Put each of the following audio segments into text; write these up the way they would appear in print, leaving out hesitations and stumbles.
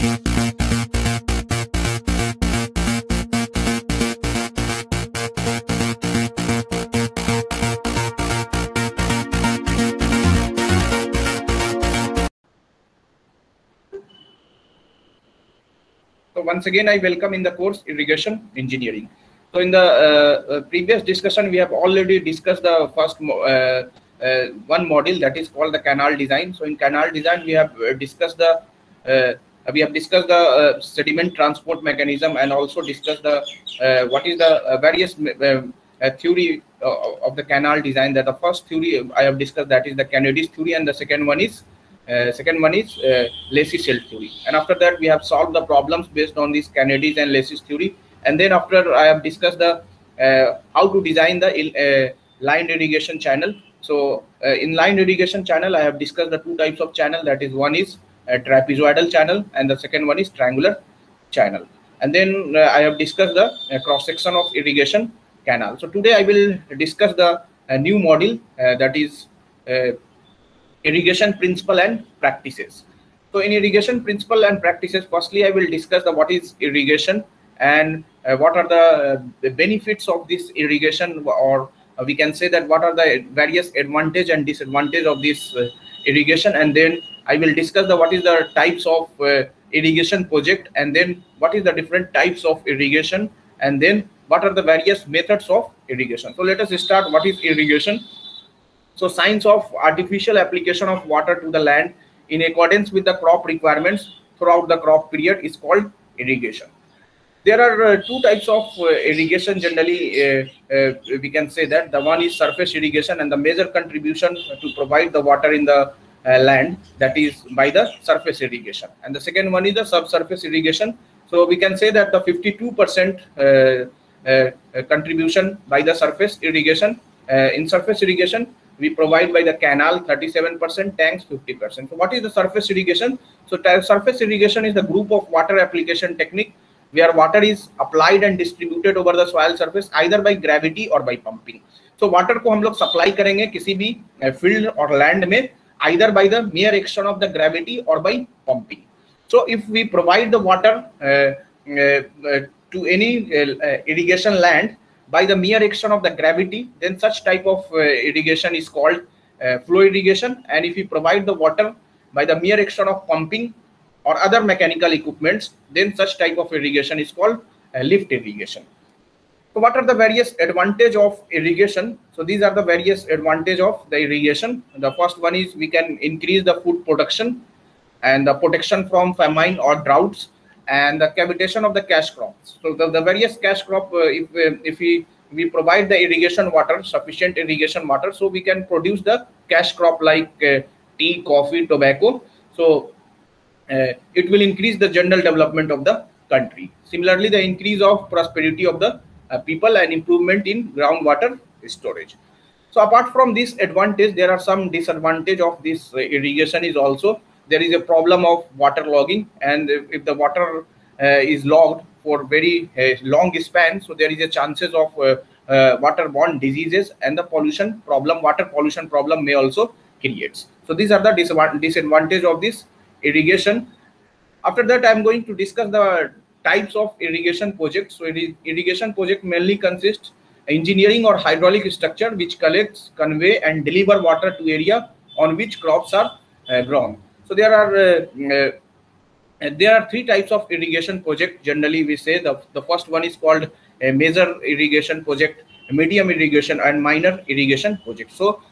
So once again, I welcome in the course Irrigation Engineering. So in the previous discussion, we have already discussed the first one module, that is called the canal design. So in canal design, we have discussed the sediment transport mechanism, and also discussed the what is the various theory of the canal design. That the first theory I have discussed, that is the Kennedy's theory, and the second one is Lacey cell theory. And after that, we have solved the problems based on this Kennedy's and Lacey's theory. And then after, I have discussed the how to design the line irrigation channel. So in line irrigation channel, I have discussed the two types of channel. That is, one is trapezoidal channel, and the second one is triangular channel. And then I have discussed the cross section of irrigation canal. So today I will discuss the new module, that is irrigation principle and practices. So in irrigation principle and practices, firstly I will discuss the what is irrigation, and what are the benefits of this irrigation, or we can say that what are the various advantage and disadvantage of this irrigation. And then I will discuss the what is the types of irrigation project, and then what is the different types of irrigation, and then what are the various methods of irrigation. So let us start. What is irrigation? So science of artificial application of water to the land in accordance with the crop requirements throughout the crop period is called irrigation. There are two types of irrigation generally. We can say that the one is surface irrigation, and the major contribution to provide the water in the land, that is by the surface irrigation. And the second one is the subsurface irrigation. So we can say that the 52% contribution by the surface irrigation. In surface irrigation, we provide by the canal 37%, tanks 50%. So what is the surface irrigation? So surface irrigation is the group of water application technique where water is applied and distributed over the soil surface either by gravity or by pumping. So water को हम लोग supply करेंगे किसी भी field or land में either by the mere action of the gravity or by pumping. So if we provide the water to any irrigation land by the mere action of the gravity, then such type of irrigation is called flow irrigation. And if we provide the water by the mere action of pumping or other mechanical equipments, then such type of irrigation is called lift irrigation. So what are the various advantage of irrigation? So these are the various advantage of the irrigation. The first one is we can increase the food production and the protection from famine or droughts, and the cavitation of the cash crops. So the various cash crop, if we provide the irrigation water, sufficient irrigation water, so we can produce the cash crop like tea, coffee, tobacco. So it will increase the general development of the country. Similarly, the increase of prosperity of the people and improvement in groundwater storage. So apart from this advantage, there are some disadvantage of this irrigation is also. There is a problem of water logging, and if the water is logged for very long span, so there is a chances of waterborne diseases, and the pollution problem, water pollution problem may also creates. So these are the disadvantage of this irrigation. After that, I am going to discuss the types of irrigation projects. So irrigation project mainly consists engineering or hydraulic structure which collects, convey, and deliver water to area on which crops are grown. So there are three types of irrigation project. Generally, we say the first one is called a major irrigation project, medium irrigation, and minor irrigation project. So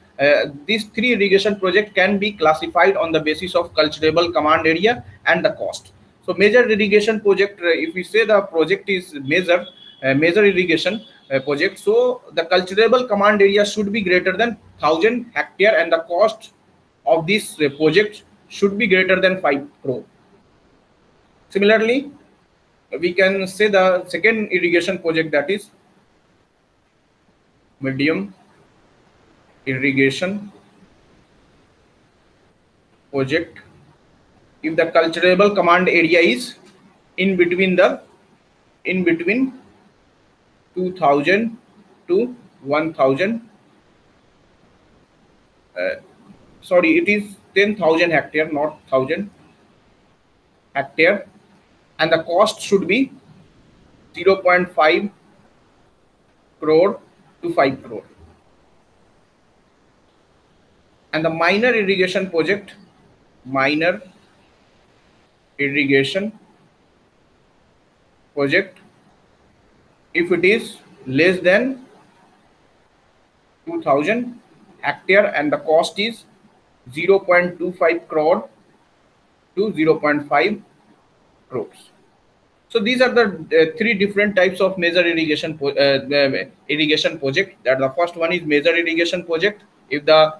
these three irrigation projects can be classified on the basis of cultivable command area and the cost. So major irrigation project, if we say the project is major irrigation project, so the cultivable command area should be greater than 1000 hectare, and the cost of this project should be greater than 5 crore. Similarly, we can say the second irrigation project, that is medium irrigation project. If the cultivable command area is in between 2000 to 1000, sorry, it is 10,000 hectare, not 1000 hectare. and the cost should be 0.5 crore to 5 crore. And the minor irrigation project, if it is less than 2000 hectare and the cost is 0.25 crore to 0.5 crores. So these are the three different types of major irrigation project. That the first one is major irrigation project. If the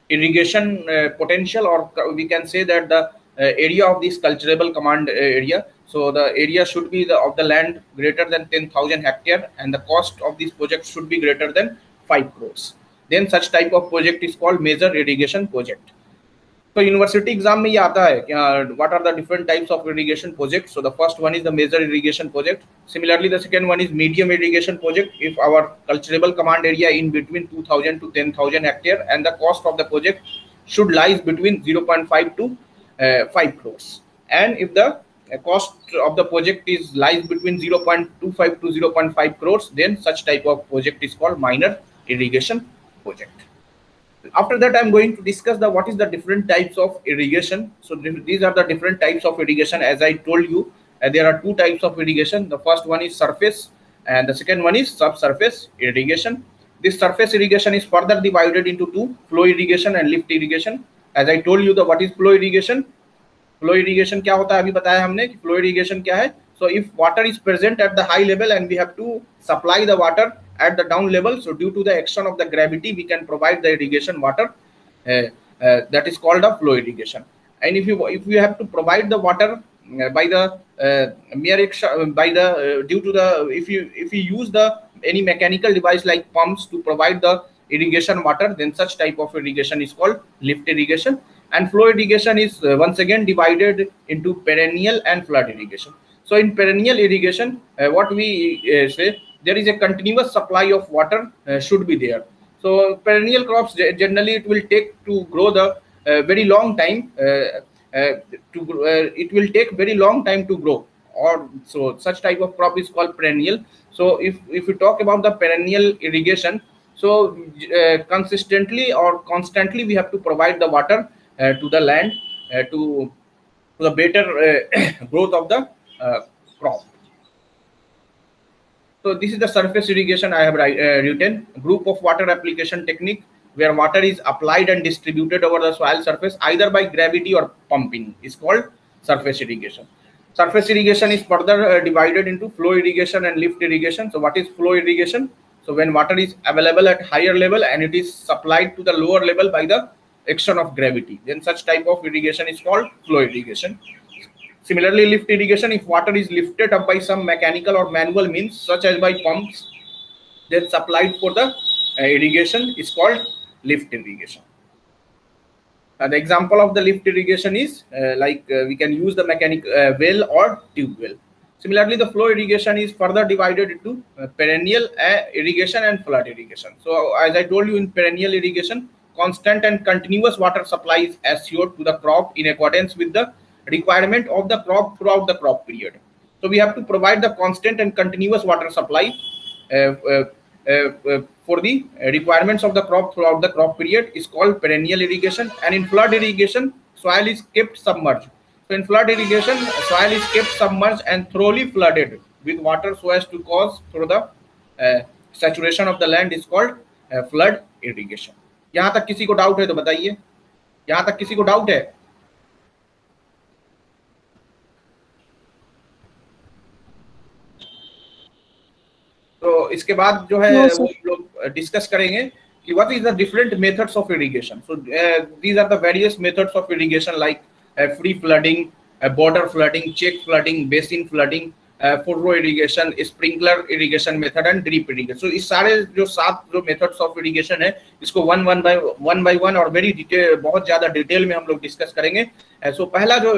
irrigation potential, or we can say that the area of this cultivable command area, so the area should be of the land greater than 10,000 hectare and the cost of this project should be greater than 5 crores. Then such type of project is called major irrigation project. So university exam में ये आता है what are the different types of irrigation projects. So the first one is the major irrigation project. Similarly, the second one is medium irrigation project. If our cultivable command area in between 2000 to 10,000 hectare and the cost of the project should lies between 0.5 to 5 crores. And if the cost of the project is lies between 0.25 to 0.5 crores, then such type of project is called minor irrigation project. After that, I'm going to discuss what is the different types of irrigation. So these are the different types of irrigation. As I told you, there are two types of irrigation. The first one is surface and the second one is subsurface irrigation. This surface irrigation is further divided into two: flow irrigation and lift irrigation. As I told you, what is flow irrigation? Flow irrigation क्या होता है अभी बताया हमने कि flow irrigation क्या है. So if water is present at the high level and we have to supply the water at the down level, so due to the action of the gravity we can provide the irrigation water, that is called a flow irrigation. And if you have to provide the water by the if you use any mechanical device like pumps to provide the irrigation water, then such type of irrigation is called lift irrigation. And flow irrigation is once again divided into perennial and flood irrigation. So in perennial irrigation, what we say, there is a continuous supply of water should be there. So perennial crops generally it will take to grow the very long time. It will take very long time to grow, or so such type of crop is called perennial. So if you talk about the perennial irrigation, so consistently or constantly we have to provide the water to the land to the better growth of the crop. So this is the surface irrigation I have written. Group of water application technique where water is applied and distributed over the soil surface either by gravity or pumping is called surface irrigation. Surface irrigation is further divided into flow irrigation and lift irrigation. So what is flow irrigation? So when water is available at higher level and it is supplied to the lower level by the action of gravity, then such type of irrigation is called flow irrigation. Similarly, lift irrigation, if water is lifted up by some mechanical or manual means such as by pumps, then supplied for the irrigation is called lift irrigation. The example of the lift irrigation is we can use the mechanical well or tube well. Similarly, the flow irrigation is further divided into perennial irrigation and flood irrigation. So as I told you, in perennial irrigation, constant and continuous water supply is assured to the crop in accordance with the requirement of the crop throughout the crop period. So we have to provide the constant and continuous water supply for the requirements of the crop throughout the crop period is called perennial irrigation. And in flood irrigation, soil is kept submerged. So in flood irrigation, soil is kept submerged and thoroughly flooded with water so as to cause through the saturation of the land is called flood irrigation. यहाँ तक किसी को doubt है तो बताइए. यहाँ तक किसी को डाउट है? तो इसके बाद जो है वो लोग डिस्कस करेंगे कि what is the different methods of irrigation. So these are the various methods of irrigation like free flooding, border flooding, check flooding, basin flooding, furrow irrigation, sprinkler irrigation method and drip irrigation. So इस सारे जो 7 जो methods of irrigation है इसको one by one और very detail बहुत ज़्यादा detail में हम लोग डिस्कस करेंगे. So पहला जो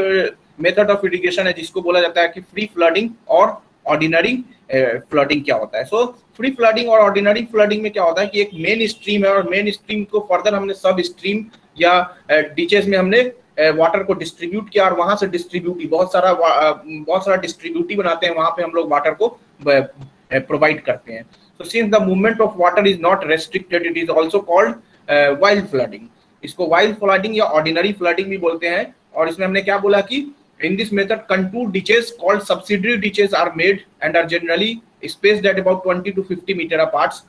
मेथड ऑफ इरिगेशन है जिसको बोला जाता है कि फ्री फ्लडिंग और ऑर्डिनरी फ्लडिंग क्या होता है. सो फ्री फ्लडिंग और ऑर्डिनरी फ्लडिंग में क्या होता है कि एक मेन स्ट्रीम है और मेन स्ट्रीम को फर्दर हमने सब स्ट्रीम या डिचेस में हमने वाटर को डिस्ट्रीब्यूट किया और वहां से डिस्ट्रीब्यूटी बहुत सारा डिस्ट्रीब्यूटी बनाते हैं, वहां पे हम लोग वाटर को प्रोवाइड करते हैं। So since the movement of water is not restricted, it is also called wild flooding. इसको wild flooding या ordinary flooding भी बोलते हैं। और इसमें हमने क्या बोला कि in this method contour ditches called subsidiary ditches are made and are generally spaced at about 20 to 50 meter apart.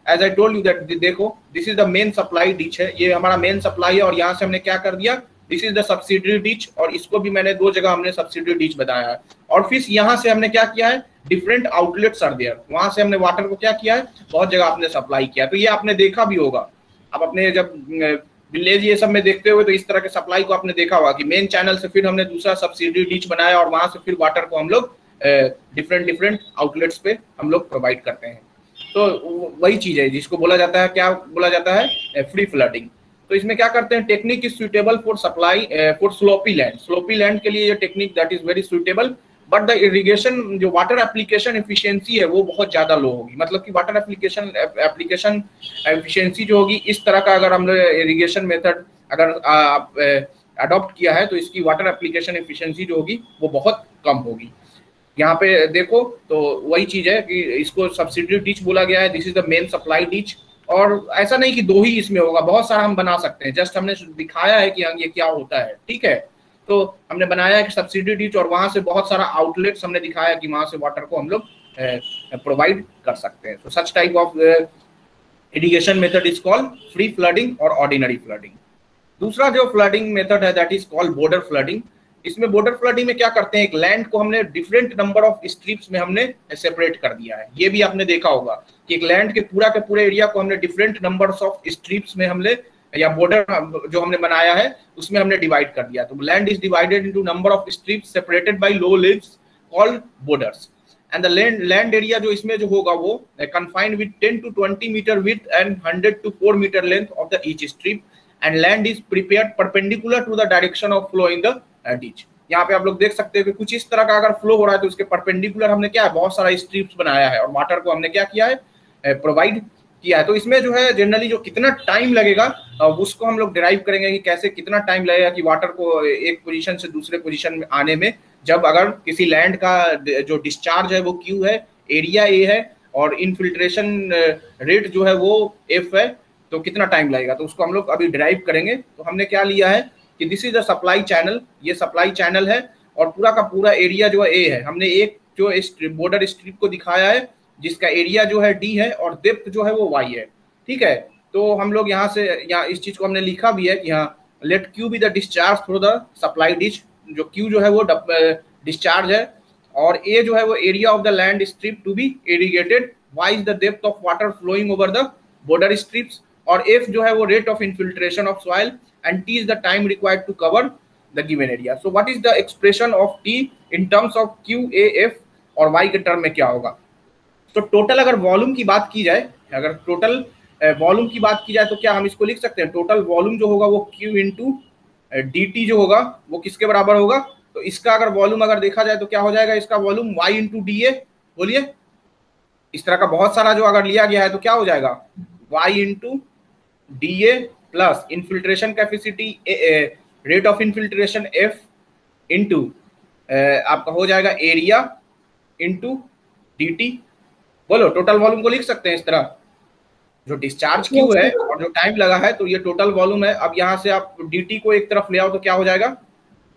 As I told you that देखो this is the main supply ditch है, ये हमारा main supply है और यहाँ से हमने क्या कर दिया, this is the subsidiary ditch, और इसको भी मैंने दो जगह हमने सब्सिडरी डिच बताया है। और फिर यहाँ से हमने क्या किया है, डिफरेंट आउटलेट्स आर देयर, वहां से हमने वाटर को क्या किया है, बहुत जगह आपने सप्लाई किया। तो ये आपने देखा भी होगा, आप अपने जब विलेज ये सब में देखते हुए तो इस तरह के सप्लाई को आपने देखा होगा कि मेन चैनल से फिर हमने दूसरा सब्सिडरी डिच बनाया और वहां से फिर वाटर को हम लोग डिफरेंट आउटलेट्स पे हम लोग प्रोवाइड करते हैं। तो वही चीज है जिसको बोला जाता है, क्या बोला जाता है, फ्री फ्लडिंग। तो इसमें क्या करते हैं, technique is suitable for supply for sloppy land, sloppy land के लिए ये technique that is very suitable, but the irrigation जो वाटर एप्लीकेशन एफिशिएंसी है वो बहुत ज्यादा लो होगी। मतलब कि वाटर एप्लीकेशन एफिशिएंसी जो होगी, इस तरह का अगर हमने इरिगेशन मेथड अगर आप अडॉप्ट किया है तो इसकी वाटर एप्लीकेशन एफिशिएंसी जो होगी वो बहुत कम होगी। यहाँ पे देखो तो वही चीज है कि इसको सब्सिडरी डिच बोला गया है, this is the main supply ditch. और ऐसा नहीं कि दो ही इसमें होगा, बहुत सारा हम बना सकते हैं, जस्ट हमने दिखाया है कि ये क्या होता है, ठीक है। तो हमने बनाया है कि सब्सिडी डिच और वहां से बहुत सारा आउटलेट्स हमने दिखाया कि वहां से वाटर को हम लोग प्रोवाइड कर सकते हैं। तो such type of irrigation method is called free flooding और ऑर्डिनरी फ्लडिंग। दूसरा जो फ्लडिंग मेथड है that is called border flooding. इसमें बॉर्डर फ्लडिंग में क्या करते हैं, एक लैंड को हमने डिफरेंट नंबर ऑफ स्ट्रिप्स में हमने सेपरेट कर दिया है। ये भी आपने देखा होगा कि एक लैंड के पूरे एरिया को हमने डिफरेंट नंबर्स ऑफ स्ट्रिप्स में हमने या बॉर्डर जो हमने बनाया है उसमें हमने डिवाइड कर दिया। तो land is divided into number of strips separated by low levees called borders, and the land area जो इसमें जो होगा वो confined with 10 to 20 metre width and 100 to 4 metre length of the each strip, and land is prepared perpendicular to the direction of flow in the ditch. यहाँ पे आप लोग देख सकते हैं कि कुछ इस तरह का अगर फ्लो हो रहा है तो उसके परपेंडिकुलर हमने क्या है, बहुत सारा स्ट्रिप्स बनाया है और वाटर को हमने क्या किया है, प्रोवाइड किया है। तो इसमें जो है जनरली जो कितना टाइम लगेगा उसको हम लोग डिराइव करेंगे कि कैसे कितना टाइम लगेगा कि वाटर को एक पोजीशन से दूसरे पोजीशन में आने में। जब अगर किसी लैंड का जो डिस्चार्ज है वो क्यू है, एरिया ए है और इनफिल्ट्रेशन रेट जो है वो एफ है, तो कितना टाइम लगेगा, तो उसको हम लोग अभी डिराइव करेंगे। तो हमने क्या लिया है कि this is the supply channel, ये सप्लाई चैनल है और पूरा का पूरा एरिया जो है ए है। हमने एक जो बॉर्डर स्ट्रिप को दिखाया है जिसका एरिया जो है डी है और डेप्थ जो है वो वाई है, ठीक है। तो हम लोग यहाँ से इस चीज को हमने लिखा भी है कि यहाँ let Q be the discharge through the supply ditch, जो क्यू जो है वो डिस्चार्ज है और ए जो है वो area of the land strip to be irrigated, Y is the depth of water flowing over the border strips, और एफ जो है वो rate of infiltration of soil, and T is the time required to cover the given area. So what is the expression of T in terms of Q, A, F और Y के term में क्या होगा। तो total अगर volume की बात की जाए, अगर टोटल वॉल्यूम की बात की जाए तो क्या हम इसको लिख सकते हैं, टोटल वॉल्यूम जो होगा वो Q इंटू dt जो होगा वो किसके बराबर होगा। तो इसका अगर वॉल्यूम अगर देखा जाए तो क्या हो जाएगा, इसका वॉल्यूम Y इंटू DA, बोलिए। इस तरह का बहुत सारा जो अगर लिया गया है तो क्या हो जाएगा, Y into DA plus infiltration capacity rate of infiltration F into आपका हो जाएगा एरिया इंटू dt। बोलो टोटल वॉल्यूम को लिख सकते हैं इस तरह, जो डिस्चार्ज क्यू है और जो टाइम लगा है तो ये टोटल वॉल्यूम है। अब यहाँ से आप dt को एक तरफ ले आओ तो क्या हो जाएगा,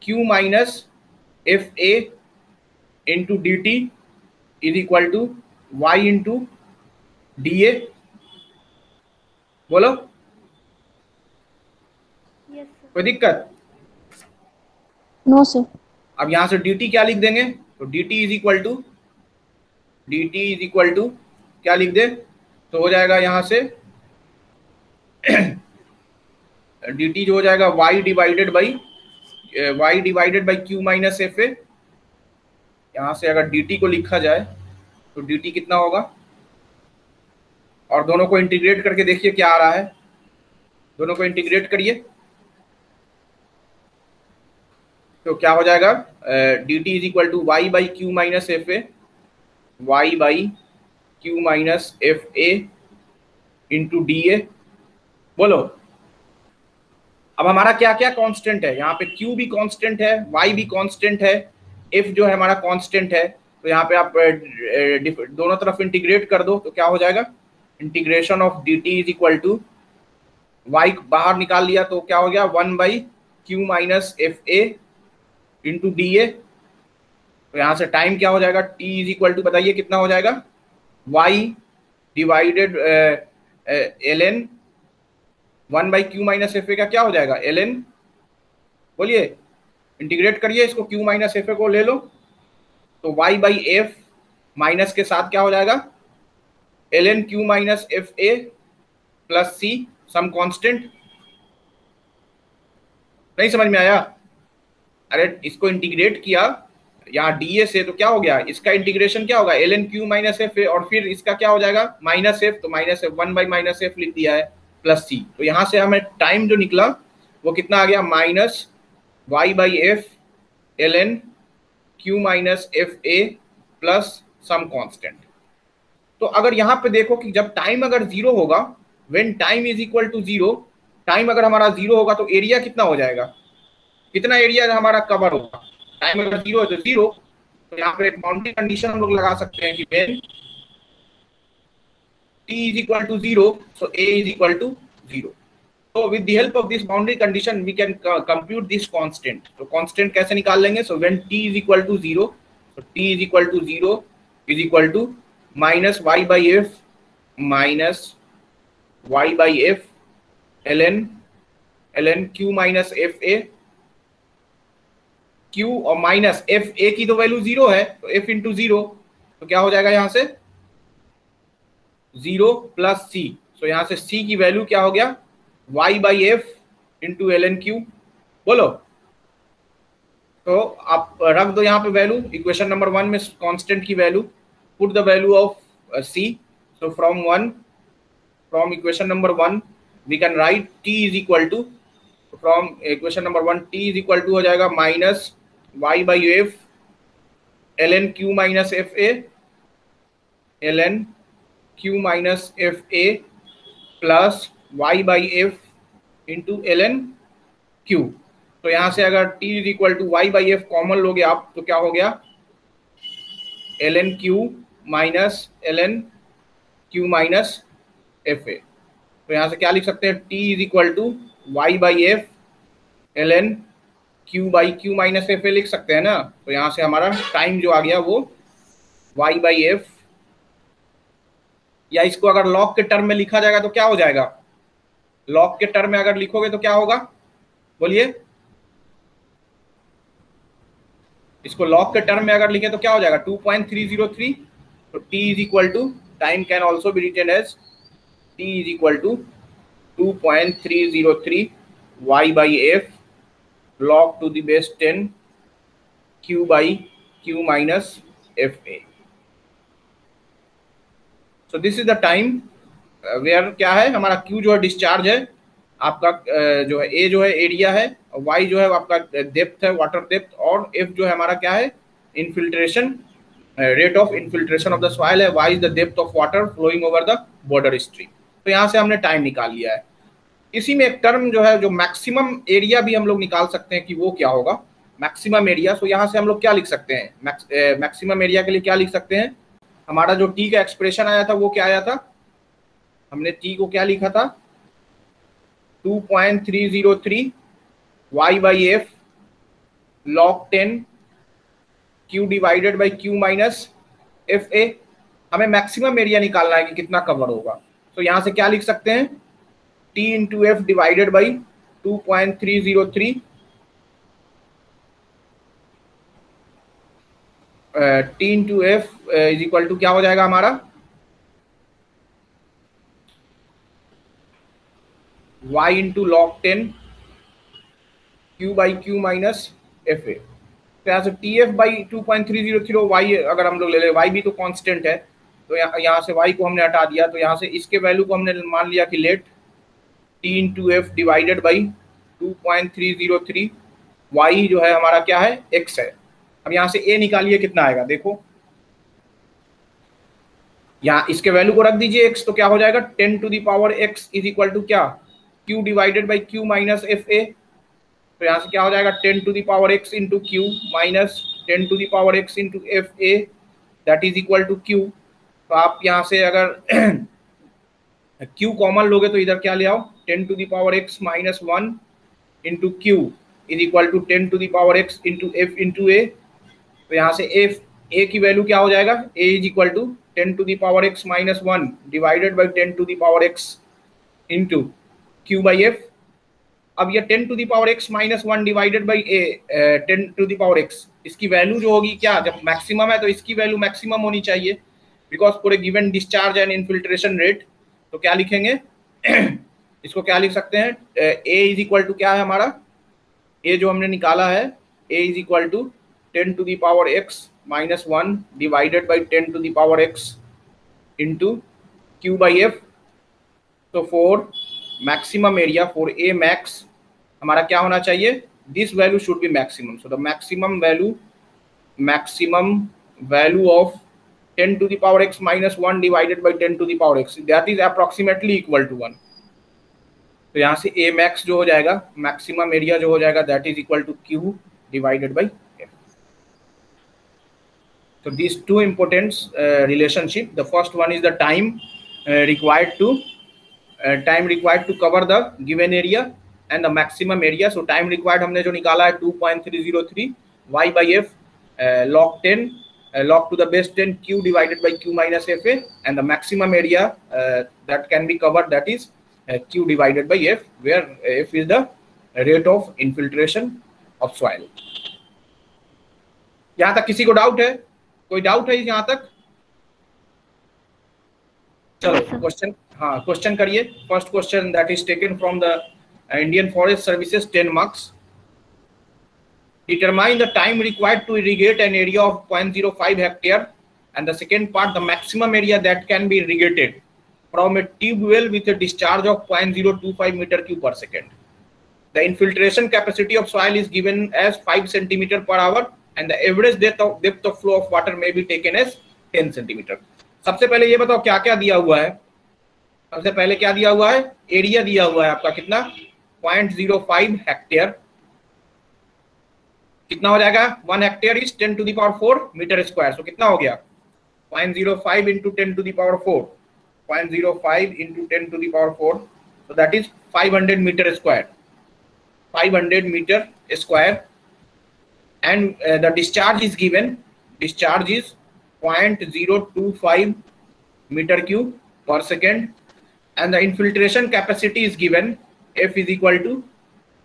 q minus F A into dt is equal to y into DA। बोलो कोई दिक्कत? No sir. अब यहां से dt क्या लिख देंगे, तो dt इज इक्वल टू क्या लिख दे, तो हो जाएगा यहां से dt जो हो जाएगा y divided by q minus F ए। यहां से अगर dt को लिखा जाए तो dt कितना होगा, और दोनों को इंटीग्रेट करके देखिए क्या आ रहा है, दोनों को इंटीग्रेट करिए तो क्या हो जाएगा, dt is equal to Y by Q minus F A, Y by Q minus F A into D A. बोलो अब हमारा क्या क्या कांस्टेंट है, यहाँ पे Q भी कांस्टेंट है, Y भी कांस्टेंट है, F जो है हमारा कांस्टेंट है। तो यहाँ पे आप दोनों तरफ इंटीग्रेट कर दो तो क्या हो जाएगा, integration of dt is equal to y बाहर निकाल लिया तो क्या हो गया 1/q minus F A into D A. तो यहाँ से टाइम क्या हो जाएगा, t इज इक्वल टू बताइए कितना हो जाएगा, y divided ln 1/q minus F ए का क्या हो जाएगा ln, बोलिए इंटीग्रेट करिए इसको, q माइनस एफ ए को ले लो तो y बाई एफ माइनस के साथ क्या हो जाएगा ln q minus F A plus C some constant. नहीं समझ में आया? अरे इसको इंटीग्रेट किया यहाँ डी से तो क्या हो गया, इसका इंटीग्रेशन क्या होगा ln q माइनस एफ और फिर इसका क्या हो जाएगा माइनस एफ, तो माइनस एफ 1/-f लिख दिया है प्लस सी। तो यहाँ से हमें टाइम जो निकला वो कितना आ गया minus y/f ln q minus F A plus some constant. तो अगर यहाँ पे देखो कि जब टाइम अगर जीरो होगा, when time is equal to zero, time अगर हमारा जीरो होगा तो एरिया कितना हो जाएगा, कितना एरिया हमारा कवर होगा, टाइम अगर जीरो है तो जीरो। तो यहाँ पे एक बाउंड्री कंडीशन हम लोग लगा सकते हैं कि when t is equal to 0 so a is equal to 0। so with the help of this boundary condition we can compute this constant। तो constant कैसे निकाल लेंगे, so when t is equal to 0 so t is equal to 0 is equal to minus y by f minus y by f ln q minus F A, q और minus F ए की तो value 0 है तो f into 0, तो क्या हो जाएगा यहाँ से 0 प्लस सी। सो यहाँ से c की वैल्यू क्या हो गया y by F into ln q, बोलो। तो आप रख दो यहाँ पे वैल्यू, इक्वेशन नंबर 1 में कांस्टेंट की value, put the value of c। So from equation number 1 we can write t is equal to, from equation number 1 t is equal to हो जाएगा minus y by F ln q minus F A ln q minus F A plus y by F into ln q। तो यहाँ से अगर t is equal to y by F common लोगे आप तो क्या हो गया ln q minus ln q minus F A. तो यहाँ से क्या लिख सकते हैं, t is equal to y by F ln q by q minus F A लिख सकते हैं ना। तो यहाँ से हमारा टाइम जो आ गया वो y बाई एफ, या इसको अगर लॉग के टर्म में लिखा जाएगा तो क्या हो जाएगा, लॉग के टर्म में अगर लिखोगे तो क्या होगा, बोलिए इसको लॉग के टर्म में अगर लिखे तो क्या हो जाएगा 2.303। तो t is equal to, time can also be written as t is equal to 2.303 y by F log to the base 10 q by q minus fa। so this is the time where क्या है हमारा q जो है discharge है आपका, जो है a जो है एरिया है, y जो है आपका डेप्थ है वाटर डेप्थ, और f जो है हमारा क्या है infiltration, rate of infiltration of the soil है, y is the depth of water flowing over the border stream. तो यहाँ से हमने टाइम निकाल लिया है। इसी में एक टर्म जो है जो मैक्सिमम एरिया भी हम लोग निकाल सकते हैं कि वो क्या होगा मैक्सिमम एरिया। सो यहाँ से हम लोग क्या लिख सकते हैं, मैक्सिमम एरिया के लिए क्या लिख सकते हैं, हमारा जो टी का एक्सप्रेशन आया था वो क्या आया था, हमने टी को क्या लिखा था 2.303 y by F log 10 q divided by q minus F ए। हमें मैक्सिमम एरिया निकालना है कि कितना कवर होगा। तो यहाँ से क्या लिख सकते हैं t into F divided by 2.303 t into F is equal to क्या हो जाएगा हमारा y into log 10 q by q minus F A. तो यहाँ से टी एफ बाई 2.303 y अगर हम लोग ले ले, y भी तो कांस्टेंट है तो यहाँ से y को हमने हटा दिया। तो यहाँ से इसके वैल्यू को हमने मान लिया कि let t into F divided by 2.303 y जो है हमारा क्या है x है। अब यहाँ से a निकालिए कितना आएगा, देखो यहाँ इसके वैल्यू को रख दीजिए x, तो क्या हो जाएगा 10 to the power x is equal to क्या Q divided by Q minus FA। तो यहाँ से क्या हो जाएगा 10 to the power x into Q minus 10 to the power x into FA that is equal to Q। तो आप यहाँ से अगर Q कॉमन लोगे तो इधर क्या ले आओ 10 to the power x minus 1 into Q is equal to 10 to the power x into F into A। तो यहाँ से F A की वैल्यू क्या हो जाएगा A is equal to 10 to the power x minus 1 divided by 10 to the power x into Q by F। अब ये 10 to the power x minus 1 divided by A 10 to the power x, इसकी value जो होगी क्या, जब maximum है तो इसकी वैल्यू मैक्सिमम होनी चाहिए because for a given discharge and infiltration rate. तो क्या लिखेंगे इसको क्या लिख सकते हैं A इज इक्वल टू क्या है हमारा A जो हमने निकाला है A is equal to 10 to the power x minus 1 divided by 10 to the power x into Q by F। तो for maximum area for A max हमारा क्या होना चाहिए, this value should be maximum. So the maximum value of 10 to the power x minus 1 divided by 10 to the power x that is approximately equal to 1। तो यहाँ से A max जो हो जाएगा मैक्सिमम एरिया जो हो जाएगा that is equal to Q divided by F। So these two important relationship, the first one is the time required to cover the given area and the maximum area. So time required हमने जो निकाला है 2.303 y by f log 10 log to the base 10 q divided by q minus fa, and the maximum area that can be covered that is q divided by f, where f is the rate of infiltration of soil. यहाँ तक किसी को doubt है? कोई doubt है यहाँ तक? चलो क्वेश्चन, हाँ क्वेश्चन करिए। First question that is taken from the Indian forest services 10 marks. Determine the time required to irrigate an area of 0.05 hectare and the second part the maximum area that can be irrigated from a tube well with a discharge of 0.025 metre cube पर second. The infiltration capacity of soil is given as 5 centimetre per hour and the average depth of flow of water may be taken as 10 centimeter। सबसे पहले ये बताओ क्या क्या दिया हुआ है। सबसे पहले क्या दिया हुआ है, एरिया दिया हुआ है आपका कितना 0.05 हेक्टेयर। कितना हो जाएगा 1 hectare is 10 to the power 4 metre square. So कितना हो गया 0.05 into 10 to the power 4, 0.05 into 10 to the power 4, so that is 500 metre square, 500 metre square. And the discharge is given, discharge is 0.025 meter cube per second, and the infiltration capacity is given, F is equal to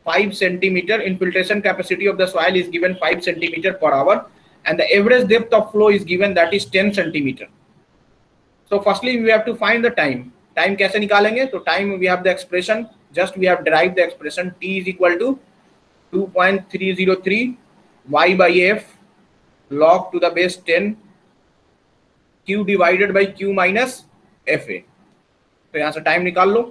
5 centimeter. Infiltration capacity of the soil is given 5 centimeter per hour, and the average depth of flow is given that is 10 centimeter. So firstly we have to find the time. Time कैसे निकालेंगे? तो time we have the expression, just we have derived the expression T is equal to 2.303 y by f log to the base 10 q divided by q minus fa। तो यहाँ से time निकाल लो,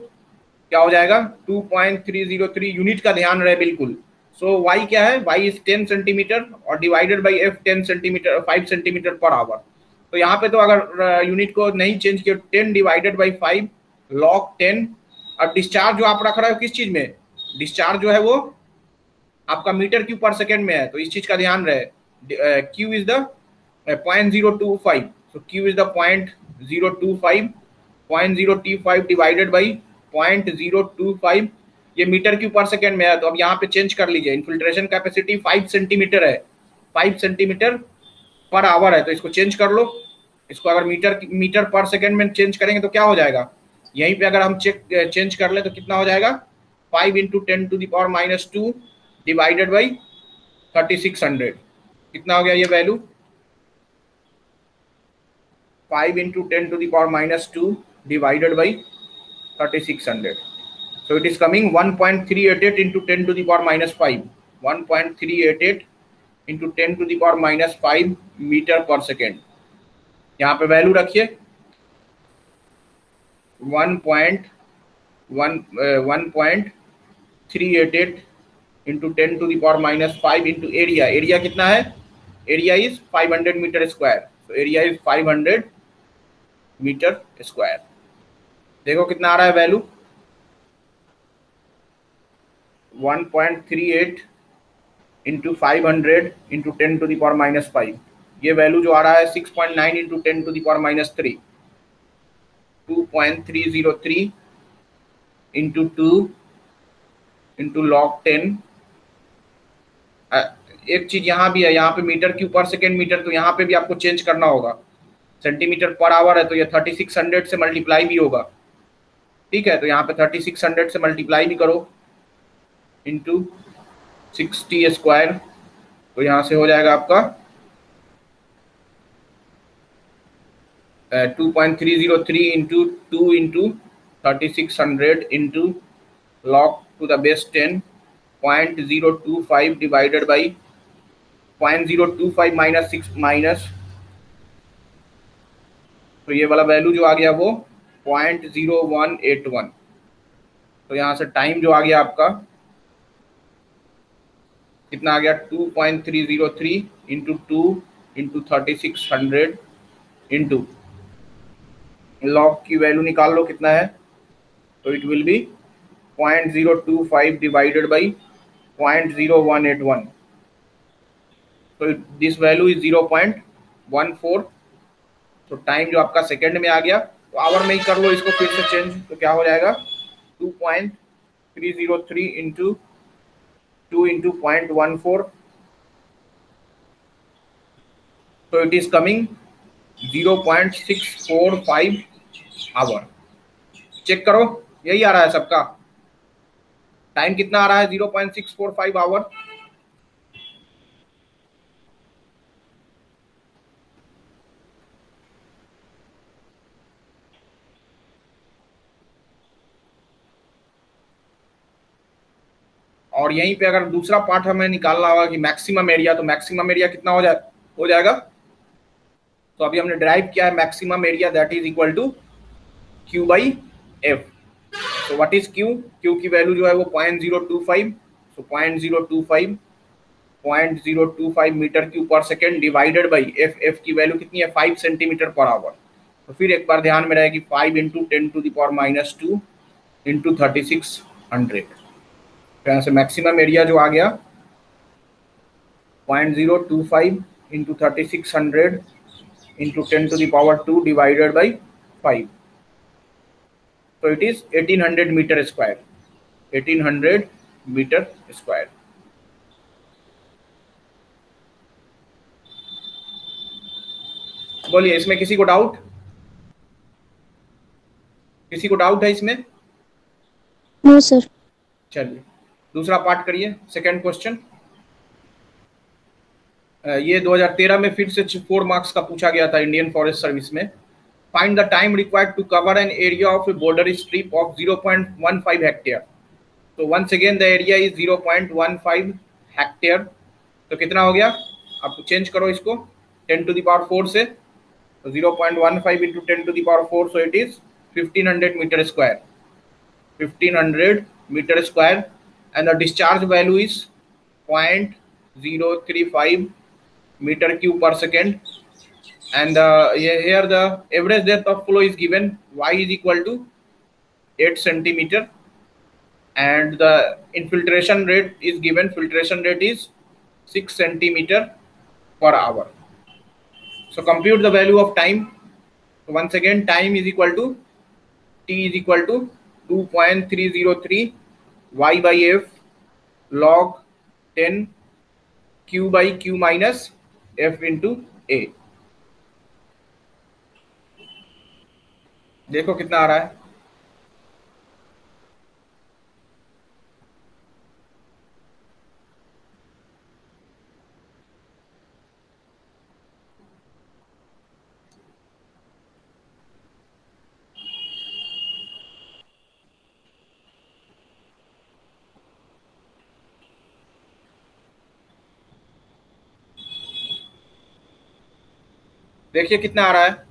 क्या हो जाएगा 2.303 यूनिट का ध्यान रहे बिल्कुल। सो y क्या है, y इज 10 सेंटीमीटर और divided by f 10 centimetre 5 centimetre per our. तो यहाँ पे तो अगर यूनिट को नहीं चेंज किया 10 डिवाइडेड बाई 5 log 10। और डिस्चार्ज जो आप रख रहे हो किस चीज में, डिस्चार्ज जो है वो आपका मीटर क्यूब पर सेकेंड में है, तो इस चीज का ध्यान रहे। Q is the 0.025, so Q is the 0.025, 0.025 डिवाइडेड बाई 0.025, ये मीटर क्यूब पर सेकेंड में है। तो अब यहाँ पे चेंज कर लीजिए, इन्फिल्ट्रेशन कैपेसिटी 5 सेंटीमीटर है, 5 सेंटीमीटर पर आवर है, तो इसको चेंज कर लो। इसको अगर मीटर पर सेकेंड में चेंज करेंगे तो क्या हो जाएगा, यहीं पे अगर हम चेंज कर ले तो कितना हो जाएगा 5 into 10 to the power minus 2 divided by 3600। कितना हो गया ये value 5 into 10 to the power minus 2 divided by 3600। So it is coming 1.388 into 10 to the power minus 5, 1.388 into 10 to the power minus 5 meter पर सेकेंड। यहाँ पे value रखिए 1.388 into 10 to the power minus 5 into area. Area कितना है, area is 500 metre square, तो area is 500 metre square. देखो कितना आ रहा है वैल्यू 1.38 इंटू 500 इंटू 10⁻⁻5, ये वैल्यू जो आ रहा है 6.9 इंटू 10⁻⁻3, 2.303 इंटू 2 इंटू log 10। एक चीज यहाँ भी है, यहाँ पे मीटर क्यूब पर सेकेंड मीटर, तो यहाँ पे भी आपको चेंज करना होगा। सेंटीमीटर पर आवर है तो ये 3600 से मल्टीप्लाई भी होगा, ठीक है। तो यहाँ पे 3600 से मल्टीप्लाई भी करो इंटू 60², तो यहाँ से हो जाएगा आपका 2.303 into 2 into 3600 into log to the base 10 0.025 डिवाइडेड बाई 0.025 माइनस 6 माइनस, तो ये वाला वैल्यू जो आ गया वो 0.0181। तो यहाँ से टाइम जो आ गया आपका कितना आ गया, 2.303 इंटू 2 इंटू 3600 इंटू लॉग की वैल्यू निकाल लो कितना है, तो इट विल बी 0.025 डिवाइडेड बाई 0.0181। तो दिस वैल्यू इज 0.14। तो टाइम जो आपका सेकंड में आ गया, तो आवर में ही कर लो इसको फिर से चेंज, तो क्या हो जाएगा 2.303 इंटू 2 इंटू 0.14, तो it is coming 0.645 hour. Check करो, यही आ रहा है सबका टाइम कितना आ रहा है, 0.645 आवर। और यहीं पे अगर दूसरा पार्ट हमें निकालना होगा कि मैक्सिमम एरिया, तो मैक्सिमम एरिया कितना हो जाएगा। तो अभी हमने ड्राइव किया है maximum area, that is equal to Q by F। तो व्हाट इज Q की वैल्यू जो है वो 0.025, सो 0.025 मीटर क्यूब पर सेकेंड डिवाइडेड बाई F की वैल्यू कितनी है 5 सेंटीमीटर पर आवर। तो फिर एक बार ध्यान में रहे कि 5 इंटू 10⁻⁻2 इंटू 3600। तो यहाँ से मैक्सिमम एरिया जो आ गया 0.025 इंटू 3600 इंटू 10⁻² डिवाइडेड बाई 5, तो it is 1800 meter square, 1800 meter square. बोलिए, इसमें किसी को डाउट है इसमें? No sir. चलिए दूसरा पार्ट करिए, सेकंड क्वेश्चन। ये 2013 में फिर से 4 मार्क्स का पूछा गया था इंडियन फॉरेस्ट सर्विस में। Find the time required to cover an area of a border strip of 0.15 hectare. तो once again the area is 0.15 hectare. तो कितना हो गया, आप चेंज करो इसको 10⁴ से, तो 0.15 into 10⁴, so it is 1500 meter square, 1500 meter square. and the discharge value is 0.035 meter cube per second, and here the average depth of flow is given, y is equal to 8 centimeter, and the infiltration rate is given, filtration rate is 6 centimeter per hour. So compute the value of time. So once again time is equal to t is equal to 2.303 y by f log 10 q by q minus f into a। देखो कितना आ रहा है, देखिए कितना आ रहा है।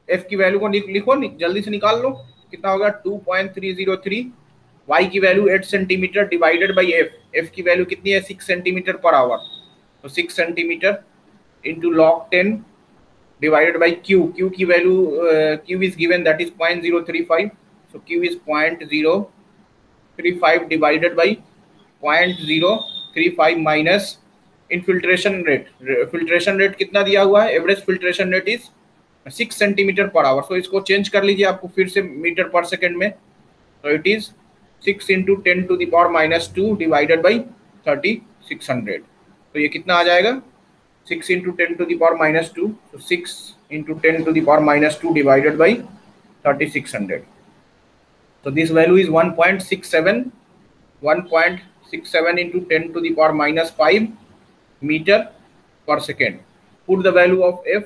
F की value को लिखो, जल्दी से निकाल लो, कितना होगा 2.303, वाई की value 8 centimetre divided by F, F की वैल्यू कितनी है 6 सेंटीमीटर पर आवर, तो 6 centimetre into log 10 divided by q. Q की value q is given, that is 0.035. so q is 0.035 divided by 0.035 minus infiltration rate. filtration rate कितना दिया हुआ है? Average filtration rate is 6 centimetre per hour. So इसको change कर लीजिए आपको फिर से मीटर पर सेकेंड में. तो it is 6 into 10 to the power minus 2 divided by 3600. तो ये कितना आ जाएगा? 6 into 10 to the power minus 2. so 6 into 10 to the power minus 2 divided by 3600. so this value is 1.67 into 10 to the power minus 5 meter per second. Put the value of f.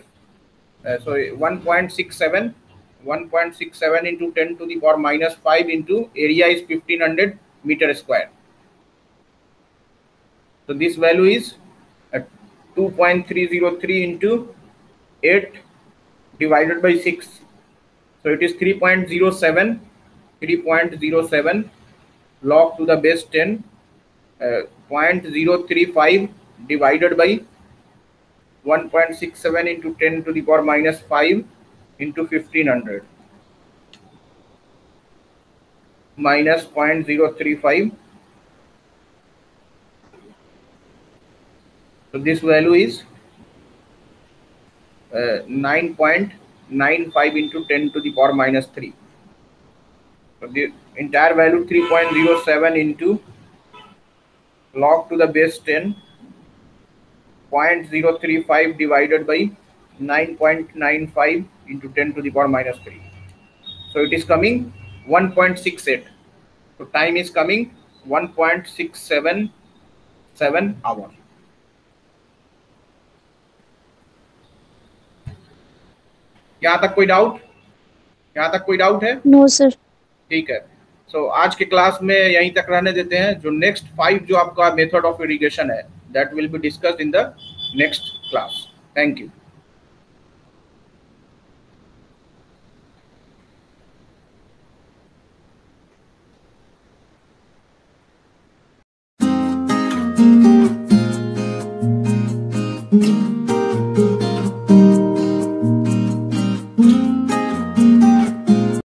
So 1.67 into 10 to the power minus 5 into area is 1500 meter square. So this value is 2.303 into 8 divided by 6. So it is 3.07 log to the base 10 0.035 divided by 1.67 into 10 to the power minus 5 into 1500 minus 0.035. so this value is 9.95 into 10 to the power minus 3. so the entire value 3.07 into log to the base 10 0.035 divided by 9.95 into 10 to the power minus 3. so it is coming 1.68. so time is coming 1.677 hours. यहाँ तक कोई doubt है? No sir. ठीक है. सो आज के class में यहीं तक रहने देते हैं. जो नेक्स्ट 5 जो आपका मेथड ऑफ इरिगेशन है, that will be discussed in the next class. Thank you.